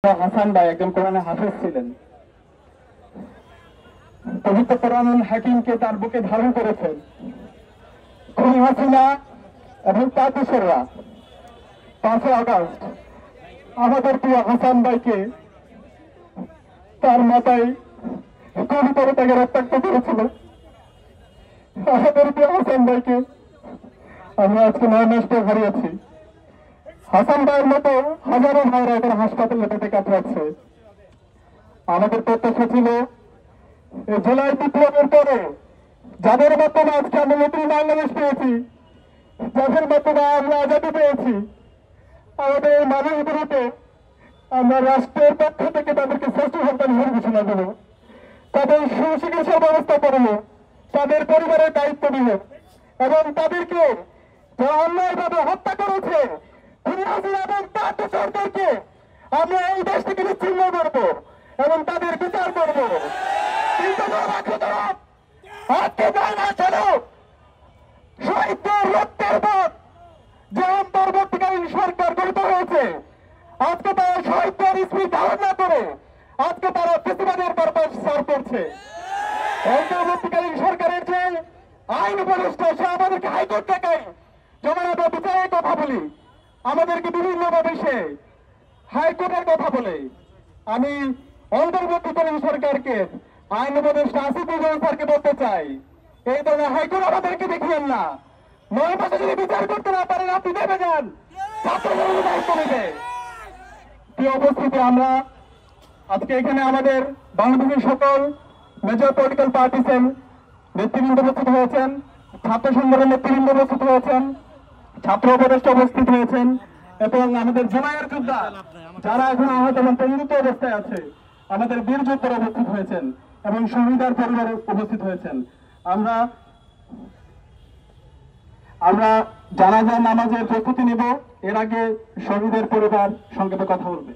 হাসান ভাই একজন কোরআনে হাফেজ ছিলেন। পবিত্র কোরআনুল হাকিমকে তার বুকে ধারণ করেছেন খুনি হাসিনা এবং তার দোসররা। 5 আগস্ট আমাদের প্রিয় হাসান ভাইকে তার মাথায় গুলি করে তাকে রক্তাক্ত করেছিল। আমাদের প্রিয় হাসান ভাইকে আমরা আজকে 9 মাস পর হারিয়েছি। হাসান ভাইয়ের মতো হাজারো ভাইরা এখন হাসপাতালে পেটে কাতরাচ্ছে। আমাদের প্রত্যাশা ছিল জুলাই বিপ্লবের পরে যাদের মাধ্যমে আজকে আমরা নতুন বাংলাদেশ পেয়েছি, যাদের মাধ্যমে আমরা আজাদী পেয়েছি, আমাদের এই মানুষগুলোকে আমরা রাষ্ট্রের পক্ষ থেকে তাদেরকে শ্রেষ্ঠ সন্তান হিসেবে ঘোষণা দেব, তাদের সুচিকিৎসার ব্যবস্থা করব, তাদের পরিবারের দায়িত্ব নিব এবং তাদেরকে যারা অন্যায়ভাবে হত্যা করেছে এবং তার সরকারকে আমরা এই দেশ থেকে বিচ্ছিন্ন করবো এবং তাদের বিচার করবো। কিন্তু আজকে শহীদদের রক্তের পথ যে অন্তর্বর্তীকালীন সরকার গঠিত হয়েছে, আজকে তারা শহীদদের স্মৃতি ধারণ না করে আজকে তারা ফেসিবাদের পারপাস সার করছে। অন্তর্বর্তীকালীন সরকারের যে আইন উপদেষ্টা সে আমাদেরকে হাইকোর্ট দেখায়, যেমন আমরা বিচারের কথা বলি, আমাদেরকে বিভিন্নভাবে সে হাইকোর্টের কথা বলে। আমি অন্তর্বর্তীকালীন সরকারকে আইন উপদেষ্টা আসিফুজ্জামান স্যারকে বলতে চাই, এই ধরনের হাইকোর্ট আমাদেরকে দেখিয়েন না। 9 মাসে যদি বিচার করতে না পারেন আপনি নেমে যান, ছাত্রদের দায়িত্ব নেবে। প্রিয় উপস্থিতি, আমরা আজকে এখানে আমাদের বাংলাদেশের সকল মেজর পলিটিক্যাল পার্টিসের নেতৃবৃন্দ উপস্থিত হয়েছেন, ছাত্র সংগঠনের নেতৃবৃন্দ উপস্থিত হয়েছেন, ছাত্র উপদেষ্টা উপস্থিত হয়েছেন এবং আমাদের জুলাইয়ের যোদ্ধা যারা এখন আহত এবং পঙ্গুত্ব অবস্থায় আছে আমাদের বীর যোদ্ধারা উপস্থিত হয়েছেন এবং শহীদার পরিবার উপস্থিত হয়েছেন। আমরা জানাজা নামাজের প্রস্তুতি নিব। এর আগে শহীদের পরিবার সংক্ষেপে কথা বলবে।